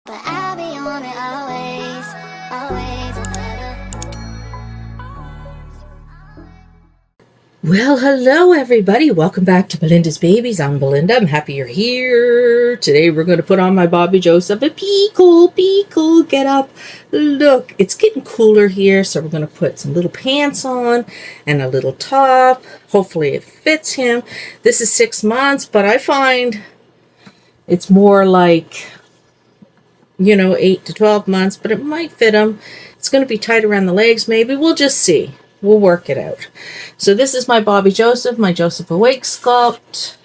But I'll be on it always, always and Well, hello everybody. Welcome back to Belinda's Babies. I'm Belinda. I'm happy you're here. Today we're going to put on my Bobby Joseph. Be cool, get up. Look, it's getting cooler here, so we're going to put some little pants on and a little top. Hopefully it fits him. This is 6 months, but I find it's more like, 8 to 12 months, but it might fit him. It's going to be tight around the legs, maybe. We'll just see. We'll work it out. So this is my Bobby Joseph, my Joseph Awake sculpt.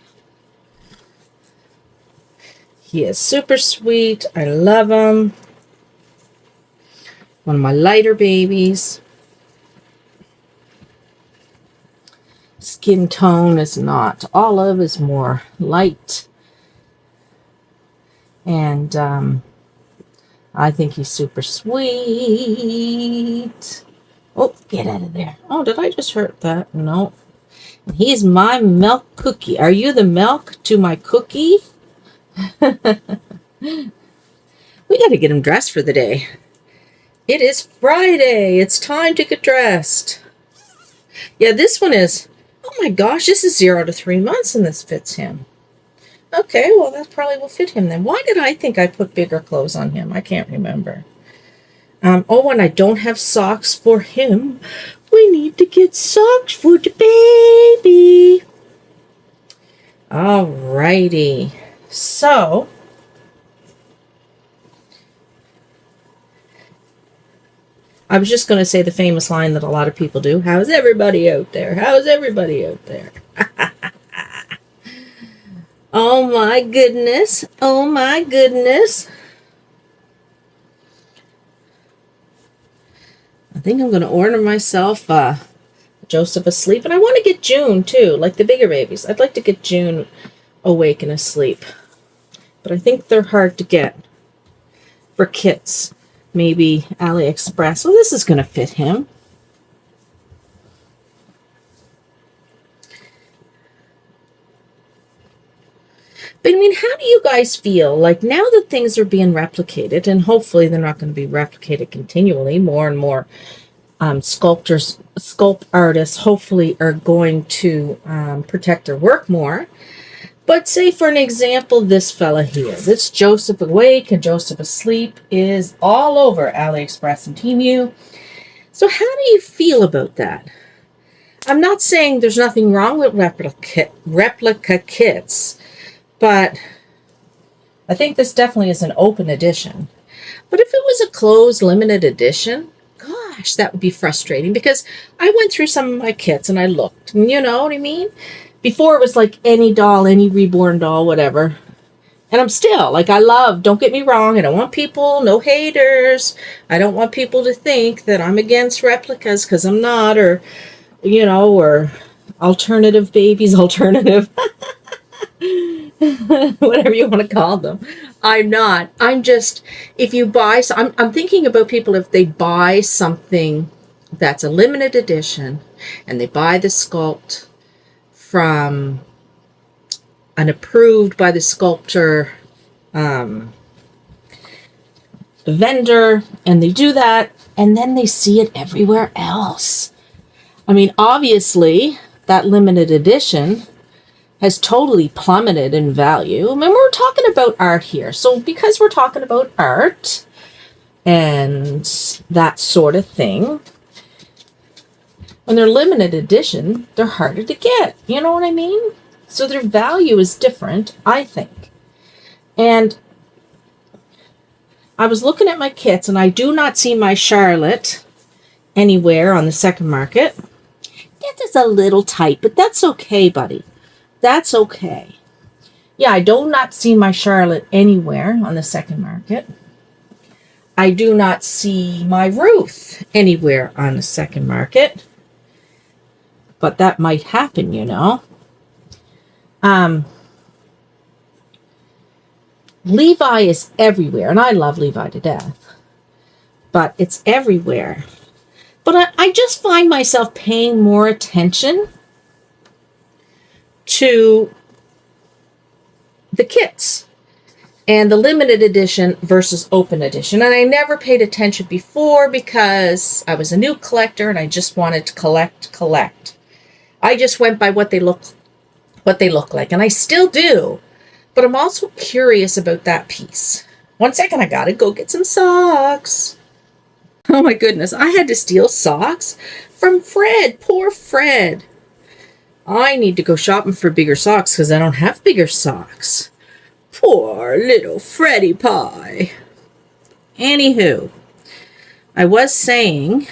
He is super sweet. I love him. One of my lighter babies. Skin tone is not olive, is more light. And I think he's super sweet. Oh, get out of there. Oh, did I just hurt that? No. He's my milk cookie. Are you the milk to my cookie? We got to get him dressed for the day. It is Friday. It's time to get dressed. Yeah, this one is, oh my gosh, this is 0 to 3 months and this fits him. Okay, well, that probably will fit him then. Why did I think I put bigger clothes on him? I can't remember. And I don't have socks for him. We need to get socks for the baby. Alrighty. So, I was just going to say the famous line that a lot of people do. How's everybody out there? How's everybody out there? Oh my goodness. Oh my goodness. I think I'm going to order myself Joseph asleep. And I want to get June, too, like the bigger babies. I'd like to get June awake and asleep. But I think they're hard to get for kits. Maybe AliExpress. Well, this is going to fit him. But, I mean, how do you guys feel? Like, now that things are being replicated, and hopefully they're not going to be replicated continually, more and more sculpt artists, hopefully are going to protect their work more. But say, for an example, this fella here, this Joseph Awake and Joseph Asleep is all over AliExpress and Temu. So how do you feel about that? I'm not saying there's nothing wrong with replica kits, but I think this definitely is an open edition. But if it was a closed limited edition, gosh, that would be frustrating, because I went through some of my kits and I looked, and you know what I mean? Before it was like any doll, any Reborn doll, whatever. And I'm still, like, I love, don't get me wrong, I don't want people, no haters. I don't want people to think that I'm against replicas, because I'm not, or, or alternative babies, alternative. Whatever you want to call them. I'm not. I'm just, if you buy, I'm thinking about people, if they buy something that's a limited edition and they buy the sculpt from an approved by the sculptor vendor, and they do that, and then they see it everywhere else. I mean, obviously, that limited edition has totally plummeted in value. I mean, we're talking about art here. So because we're talking about art and that sort of thing, when they're limited edition, they're harder to get. You know what I mean? So their value is different, I think. And I was looking at my kits, and I do not see my Charlotte anywhere on the second market. That is a little tight, but that's okay, buddy. That's okay. Yeah, I do not see my Charlotte anywhere on the second market. I do not see my Ruth anywhere on the second market. But that might happen, Levi is everywhere, and I love Levi to death. But it's everywhere. But I just find myself paying more attention to the kits. and the limited edition versus open edition. And I never paid attention before because I was a new collector and I just wanted to collect. I just went by what they look like, and I still do. But I'm also curious about that piece. One second, I gotta go get some socks. Oh my goodness, I had to steal socks from Fred. Poor Fred. I need to go shopping for bigger socks because I don't have bigger socks. Poor little Freddy Pie. Anywho, I was saying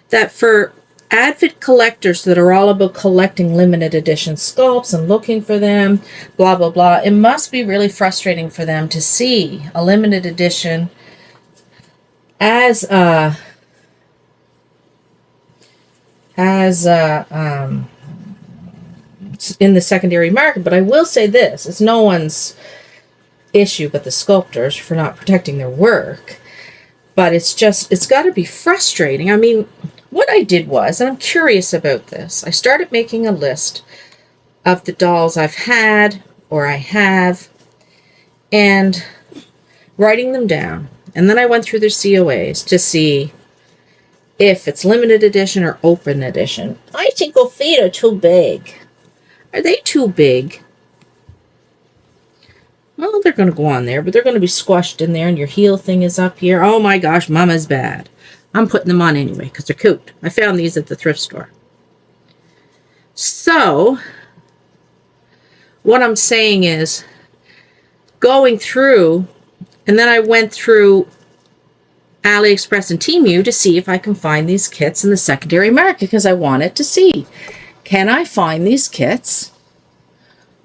that for avid collectors that are all about collecting limited edition sculpts and looking for them, blah, blah, blah, it must be really frustrating for them to see a limited edition as in the secondary market. But I will say this, it's no one's issue but the sculptors for not protecting their work. But it's got to be frustrating. I mean, what I did was, and I'm curious about this, I started making a list of the dolls I've had or I have and writing them down. And then I went through their COAs to see if it's limited edition or open edition. I think her feet are too big. Are they too big? Well, they're going to go on there, but they're going to be squashed in there, and your heel thing is up here. Oh my gosh, Mama's bad. I'm putting them on anyway because they're cute. I found these at the thrift store. So, what I'm saying is, going through, and then I went through AliExpress and Temu to see if I can find these kits in the secondary market because I wanted to see, can I find these kits?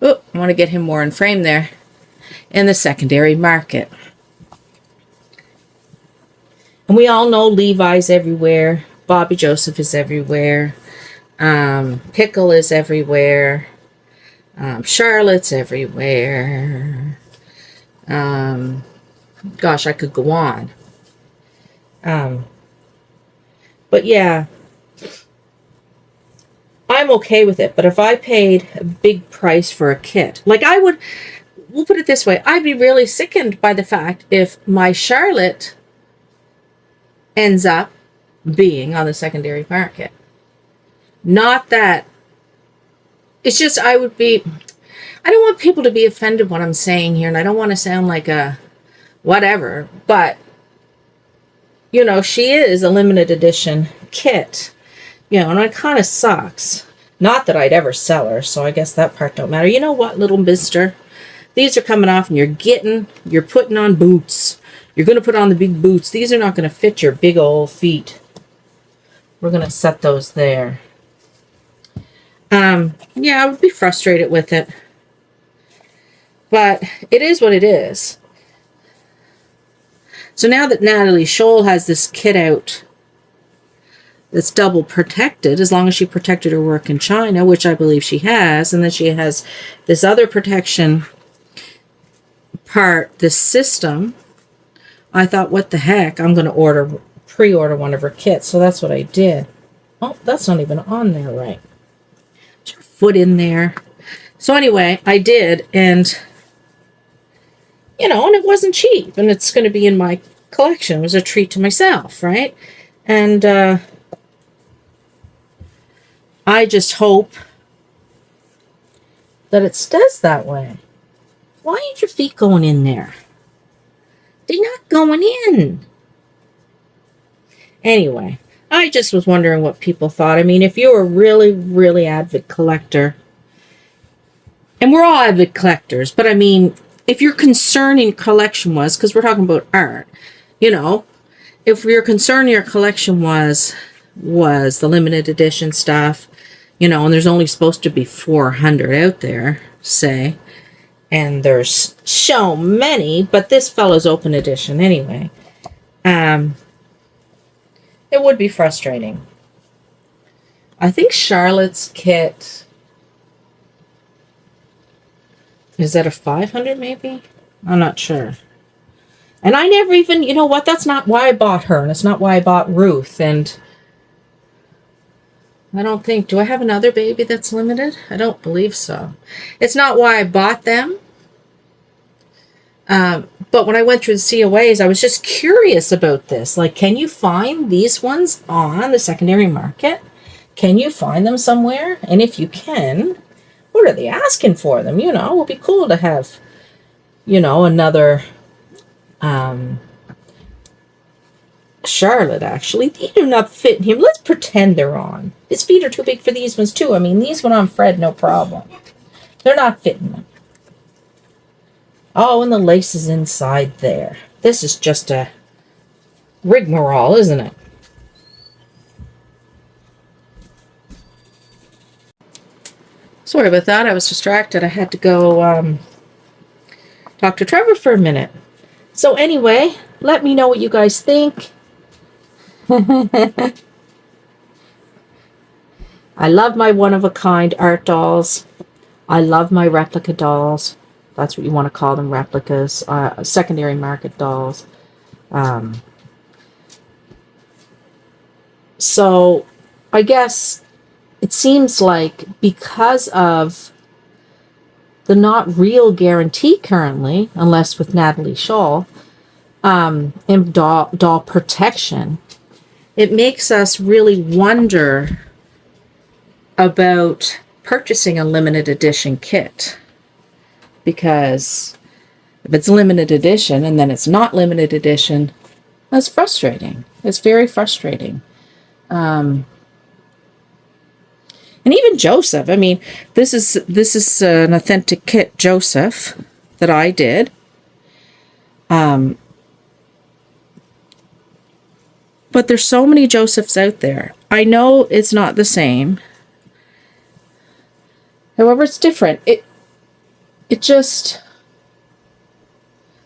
Oh, I want to get him more in frame there. In the secondary market. And we all know Levi's everywhere. Bobby Joseph is everywhere. Pickle is everywhere. Charlotte's everywhere. Gosh, I could go on. But yeah, I'm okay with it. But if I paid a big price for a kit, like I would, we'll put it this way, I'd be really sickened by the fact if my Charlotte ends up being on the secondary market. Not that, it's just I don't want people to be offended what I'm saying here, and I don't want to sound like a whatever, but, you know, she is a limited edition kit, you know, and it kind of sucks. Not that I'd ever sell her, so I guess that part don't matter. You know what, little mister? These are coming off and you're putting on boots. You're going to put on the big boots. These are not going to fit your big old feet. We're going to set those there. Yeah, I would be frustrated with it. But it is what it is. So now that Natalie Scholl has this kit out that's double protected, as long as she protected her work in China, which I believe she has, and then she has this other protection part, this system, I thought, what the heck, I'm going to pre-order one of her kits. So that's what I did. Oh, that's not even on there right. Put your foot in there. So anyway, I did, and you know, and it wasn't cheap, and it's going to be in my collection. It was a treat to myself, right? And I just hope that it stays that way. Why ain't your feet going in there? They're not going in. Anyway, I just was wondering what people thought. I mean, if you're a really, really avid collector, and we're all avid collectors, but I mean, if your concern in collection was, because we're talking about art, you know, if your concern in your collection was the limited edition stuff, you know, and there's only supposed to be 400 out there, say, and there's so many, but this fellow's open edition anyway, it would be frustrating. I think Charlotte's kit, is that a 500 maybe? I'm not sure. And I never even, you know what, that's not why I bought her, and it's not why I bought Ruth, and I don't think. Do I have another baby that's limited? I don't believe so. It's not why I bought them. But when I went through the COAs, I was just curious about this. Like, can you find these ones on the secondary market? Can you find them somewhere? And if you can, what are they asking for them? You know, it would be cool to have, you know, another Charlotte, actually. They do not fit in him. Let's pretend they're on. His feet are too big for these ones, too. I mean, these went on Fred, no problem. They're not fitting them. Oh, and the lace is inside there. This is just a rigmarole, isn't it? Sorry about that. I was distracted. I had to go talk to Trevor for a minute. So anyway, let me know what you guys think. I love my one-of-a-kind art dolls. I love my replica dolls. That's what you want to call them, replicas. Secondary market dolls. So I guess it seems like because of the not real guarantee currently, unless with Natalie Shaw, in doll protection, it makes us really wonder about purchasing a limited edition kit. Because if it's limited edition and then it's not limited edition, that's frustrating. It's very frustrating. And even Joseph, I mean, this is an authentic kit, Joseph, that I did. But there's so many Josephs out there. I know it's not the same. However, it's different. It just,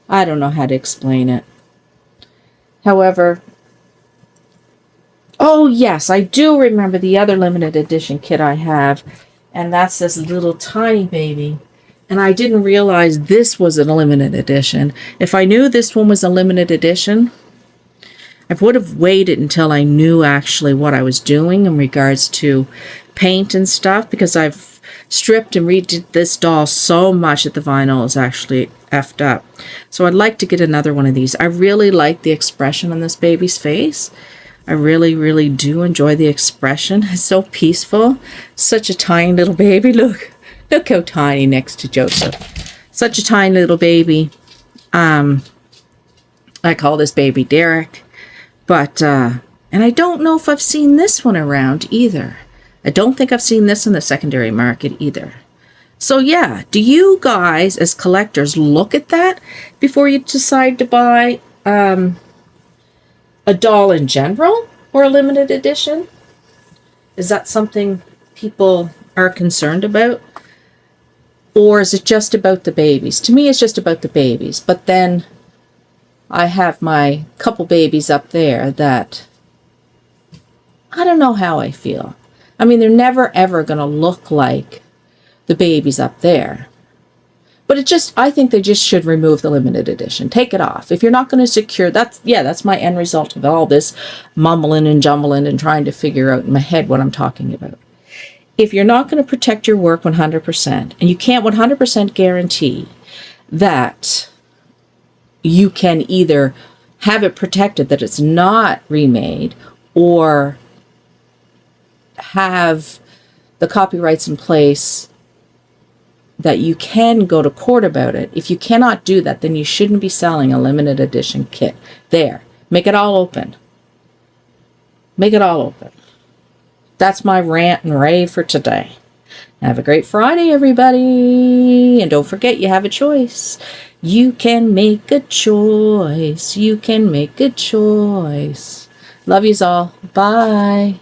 I don't know how to explain it. However, oh yes, I do remember the other limited edition kit I have, and that's this little tiny baby. And I didn't realize this was a limited edition. If I knew this one was a limited edition, I would have waited until I knew actually what I was doing in regards to paint and stuff, because I've stripped and redid this doll so much that the vinyl is actually effed up. So I'd like to get another one of these. I really like the expression on this baby's face. I really, really do enjoy the expression. It's so peaceful. Such a tiny little baby. Look how tiny next to Joseph. Such a tiny little baby. I call this baby Derek. But, and I don't know if I've seen this one around either. I don't think I've seen this in the secondary market either. So yeah, do you guys as collectors look at that before you decide to buy a doll in general or a limited edition? Is that something people are concerned about? Or is it just about the babies? To me, it's just about the babies. But then I have my couple babies up there that I don't know how I feel. I mean, they're never, ever going to look like the babies up there. But I think they just should remove the limited edition. Take it off. If you're not going to secure, that's my end result of all this mumbling and jumbling and trying to figure out in my head what I'm talking about. If you're not going to protect your work 100%, and you can't 100% guarantee that you can either have it protected, that it's not remade, or have the copyrights in place that you can go to court about it. If you cannot do that, then you shouldn't be selling a limited edition kit. There. Make it all open. Make it all open. That's my rant and rave for today. Have a great Friday, everybody. And don't forget, you have a choice. You can make a choice. You can make a choice. Love yous all. Bye.